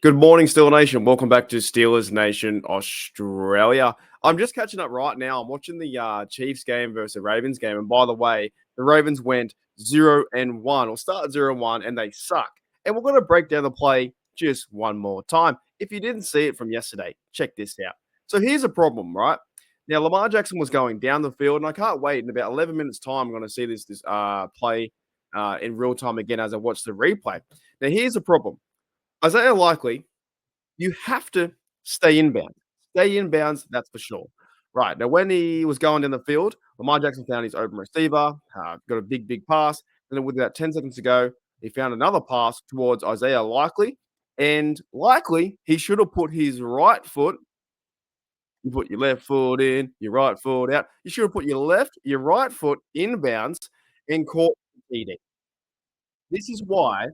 Good morning, Steeler Nation. Welcome back to Steelers Nation Australia. I'm just catching up right now. I'm watching the Chiefs game versus the Ravens game. And by the way, the Ravens went 0-1 or started 0-1 and they suck. And we're going to break down the play just one more time. If you didn't see it from yesterday, check this out. So here's a problem, right? Now, Lamar Jackson was going down the field, and I can't wait. In about 11 minutes' time, I'm going to see this play in real time again as I watch the replay. Now, here's the problem. Isaiah Likely, you have to stay inbound. Stay inbounds, that's for sure. Right. Now, when he was going down the field, Lamar Jackson found his open receiver, got a big pass. And then with about 10 seconds to go, he found another pass towards Isaiah Likely. And Likely, he should have put his right foot. You put your left foot in, your right foot out. You should have put your right foot inbounds and caught TD. This is why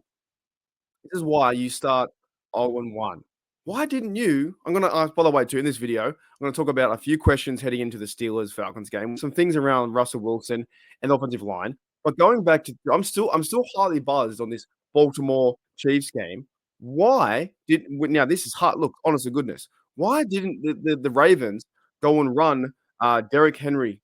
This is why you start 0-1. Why didn't you? I'm gonna ask, by the way, too, in this video, I'm gonna talk about a few questions heading into the Steelers Falcons game, some things around Russell Wilson and the offensive line. But going back to, I'm still highly buzzed on this Baltimore Chiefs game. Why did now this is hard. Look, honest to goodness, why didn't the Ravens go and run Derrick Henry,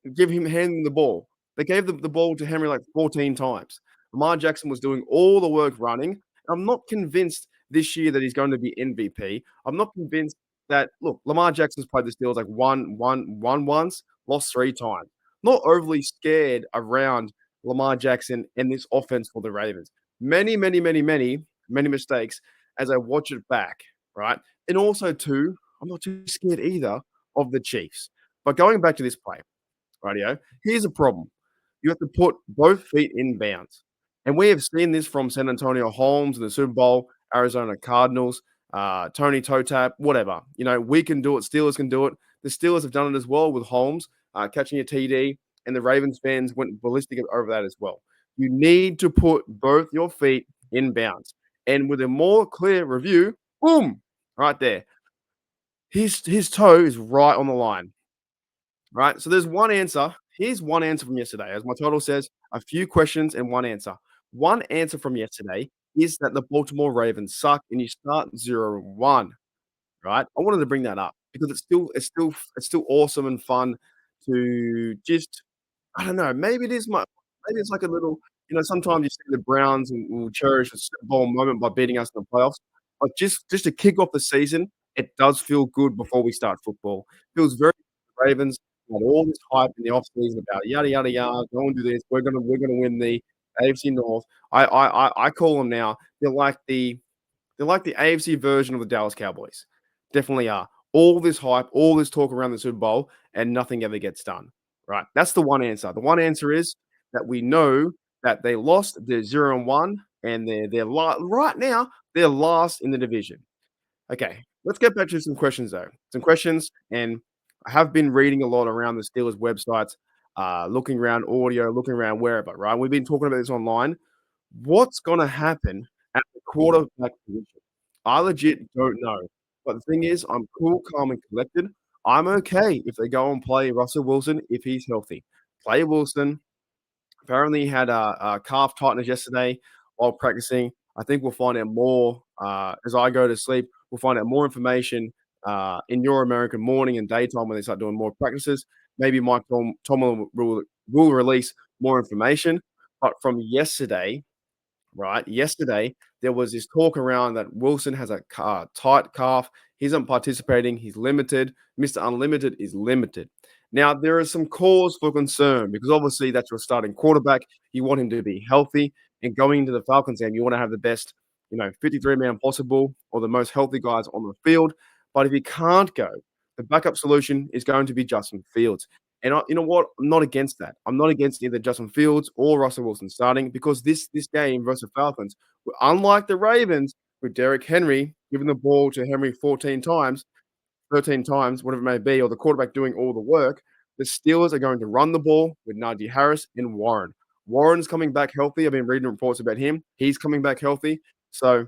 hand him the ball? They gave the ball to Henry like 14 times. Lamar Jackson was doing all the work running. I'm not convinced this year that he's going to be MVP. I'm not convinced that look, Lamar Jackson's played the Steelers like one once, lost three times. Not overly scared around Lamar Jackson and this offense for the Ravens. Many mistakes as I watch it back, right? And also too, I'm not too scared either of the Chiefs. But going back to this play, rightio, here's a problem. You have to put both feet in bounds. And we have seen this from San Antonio Holmes in the Super Bowl, Arizona Cardinals, Tony Totap, whatever. You know, we can do it. Steelers can do it. The Steelers have done it as well with Holmes catching a TD, and the Ravens fans went ballistic over that as well. You need to put both your feet in bounds. And with a more clear review, boom, right there. His toe is right on the line. Right? So there's one answer. Here's one answer from yesterday. As my title says, a few questions and one answer. One answer from yesterday is that the Baltimore Ravens suck and you start 0-1, right? I wanted to bring that up because it's still awesome and fun to just I don't know, maybe it's like a little sometimes you see the Browns will cherish a Super Bowl moment by beating us in the playoffs. But just to kick off the season, it does feel good before we start football. Feels very Ravens had all this hype in the offseason about yada yada yada, go and do this. We're gonna win the AFC North. I call them now. They're like the AFC version of the Dallas Cowboys. Definitely are. All this hype, all this talk around the Super Bowl, and nothing ever gets done. Right. That's the one answer. The one answer is that we know that they lost. They're 0-1, and right now they're last in the division. Okay, let's get back to some questions though. Some questions, and I have been reading a lot around the Steelers websites, looking around audio, looking around wherever. Right, we've been talking about this online. What's going to happen at the quarterback position? I legit don't know. But the thing is, I'm cool, calm, and collected. I'm okay if they go and play Russell Wilson if he's healthy. Play Wilson. Apparently, he had a calf tightness yesterday while practicing. I think we'll find out more as I go to sleep. We'll find out more information in your American morning and daytime when they start doing more practices. Maybe Mike Tomlin will release more information. But from yesterday, right? Yesterday, there was this talk around that Wilson has a tight calf. He isn't participating. He's limited. Mr. Unlimited is limited. Now, there is some cause for concern because obviously that's your starting quarterback. You want him to be healthy. And going into the Falcons game, you want to have the best, 53-man possible or the most healthy guys on the field. But if he can't go, the backup solution is going to be Justin Fields. And you know what? I'm not against that. I'm not against either Justin Fields or Russell Wilson starting because this game versus the Falcons, unlike the Ravens with Derrick Henry giving the ball to Henry 14 times, 13 times, whatever it may be, or the quarterback doing all the work, the Steelers are going to run the ball with Najee Harris and Warren. Warren's coming back healthy. I've been reading reports about him. He's coming back healthy. So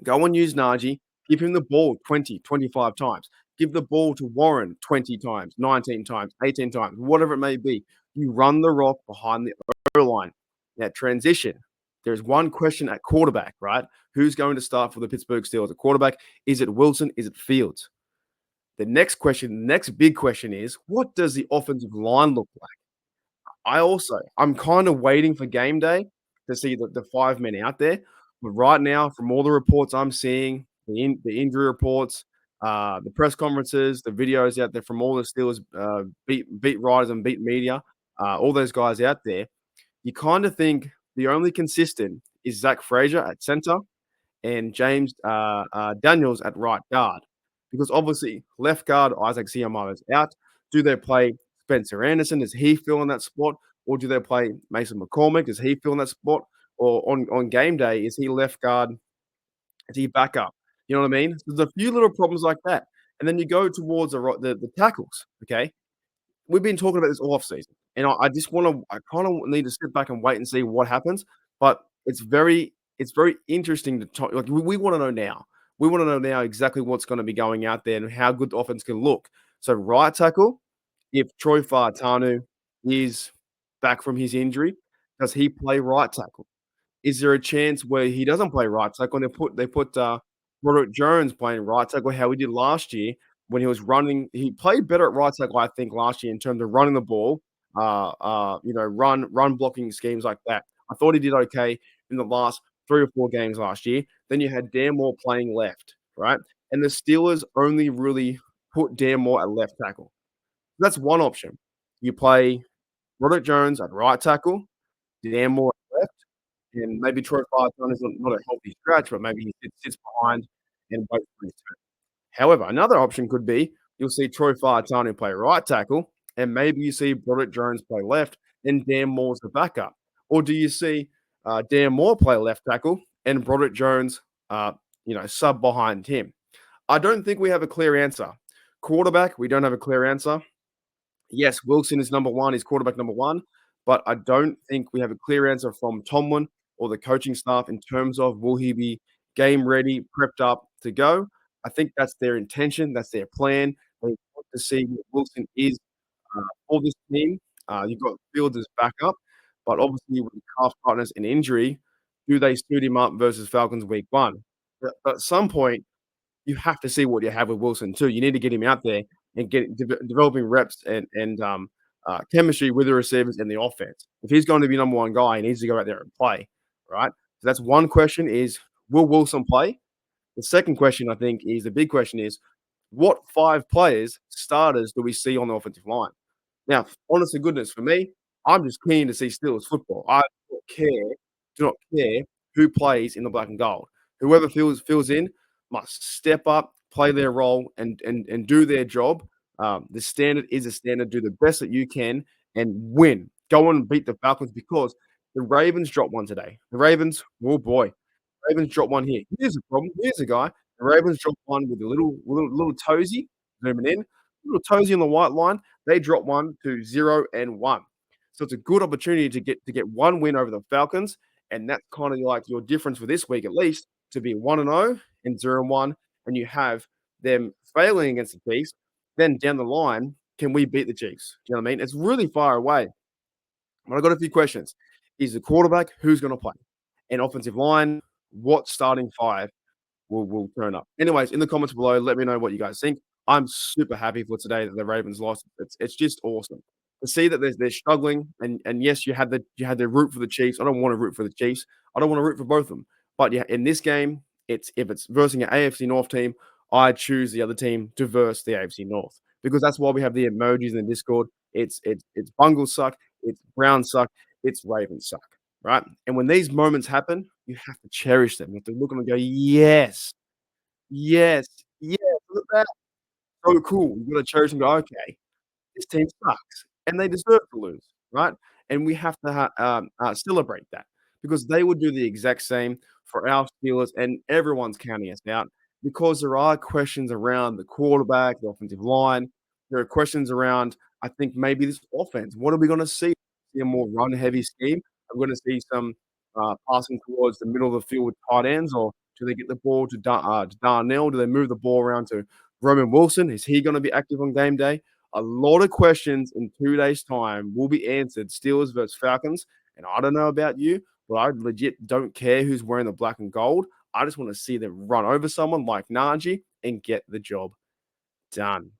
go and use Najee. Give him the ball 20, 25 times. Give the ball to Warren 20 times, 19 times, 18 times, whatever it may be. You run the rock behind the O line. Now, transition. There's one question at quarterback, right? Who's going to start for the Pittsburgh Steelers at quarterback? Is it Wilson? Is it Fields? The next question, next big question is, what does the offensive line look like? I'm kind of waiting for game day to see the 5 men out there, but right now, from all the reports I'm seeing, the injury reports, the press conferences, the videos out there from all the Steelers, beat writers and beat media, all those guys out there, you kinda think the only consistent is Zach Frazier at center and James Daniels at right guard. Because obviously, left guard Isaac Siamara is out. Do they play Spencer Anderson? Does he fill in that spot? Or do they play Mason McCormick? Does he fill in that spot? Or on game day, is he left guard? Is he backup? You know what I mean? There's a few little problems like that. And then you go towards the tackles, okay? We've been talking about this all offseason, and I just wanna I kinda need to sit back and wait and see what happens, but it's very interesting to talk like, we wanna know now. We wanna know now exactly what's gonna be going out there and how good the offense can look. So right tackle, if Troy Fautanu is back from his injury, does he play right tackle? Is there a chance where he doesn't play right tackle and they put Broderick Jones playing right tackle how he did last year when he was running he played better at right tackle, I think, last year in terms of running the ball, run blocking schemes like that. I thought he did okay in the last 3 or 4 games last year. Then you had Dan Moore playing left, right? And the Steelers only really put Dan Moore at left tackle. That's one option. You play Broderick Jones at right tackle, Dan Moore at left, and maybe Troy Fautanu is not a healthy scratch, but maybe he sits behind and waits for his turn. However, another option could be you'll see Troy Fautanu play right tackle, and maybe you see Broderick Jones play left, and Dan Moore's the backup. Or do you see Dan Moore play left tackle and Broderick Jones, sub behind him? I don't think we have a clear answer. Quarterback, we don't have a clear answer. Yes, Wilson is number 1, he's quarterback number 1, but I don't think we have a clear answer from Tomlin or the coaching staff in terms of will he be game ready, prepped up to go. I think that's their intention, that's their plan. They want to see what Wilson is, for this team. You've got Fields as backup, but obviously with calf tightness and injury, do they suit him up versus Falcons week 1? But at some point you have to see what you have with Wilson too. You need to get him out there and get developing reps and chemistry with the receivers and the offense. If he's going to be number 1 guy, he needs to go out there and play, right? So that's one question is, will Wilson play? The second question, I think, is the big question is, what 5 players, starters, do we see on the offensive line? Now, honest to goodness, for me, I'm just keen to see Steelers football. I do not care who plays in the black and gold. Whoever fills in must step up, play their role, and do their job. The standard is a standard. Do the best that you can and win. Go on and beat the Falcons because the Ravens dropped one today. The Ravens, oh boy, Ravens dropped one here. Here's the problem. Here's a guy. The Ravens dropped one with a little toesy zooming in, little toesy on the white line. They dropped one to 0-1. So it's a good opportunity to get one win over the Falcons, and that's kind of like your difference for this week at least to be 1-0 and 0-1, and you have them failing against the Chiefs. Then down the line, can we beat the Chiefs? Do you know what I mean? It's really far away. But I've got a few questions. Is the quarterback who's going to play? And offensive line, what starting 5 will turn up. Anyways, in the comments below, let me know what you guys think. I'm super happy for today that the Ravens lost. It's just awesome to see that they're struggling. And yes, you had to root for the Chiefs. I don't want to root for the Chiefs. I don't want to root for both of them. But yeah, in this game, if it's versus an AFC North team, I choose the other team to verse the AFC North because that's why we have the emojis in the Discord. It's Bungles suck, it's Browns suck, it's Ravens suck, right? And when these moments happen, you have to cherish them. You have to look at them and go, yes, yes, yes, look at that. So cool. You gotta cherish and go, okay, this team sucks and they deserve to lose, right? And we have to celebrate that because they would do the exact same for our Steelers, and everyone's counting us out because there are questions around the quarterback, the offensive line. There are questions around, I think, maybe this offense. What are we going to see? See a more run heavy scheme? I'm going to see some passing towards the middle of the field with tight ends, or do they get the ball to Darnell? Do they move the ball around to Roman Wilson? Is he going to be active on game day? A lot of questions in 2 days' time will be answered. Steelers versus Falcons. And I don't know about you. but I legit don't care who's wearing the black and gold. I just want to see them run over someone like Najee and get the job done.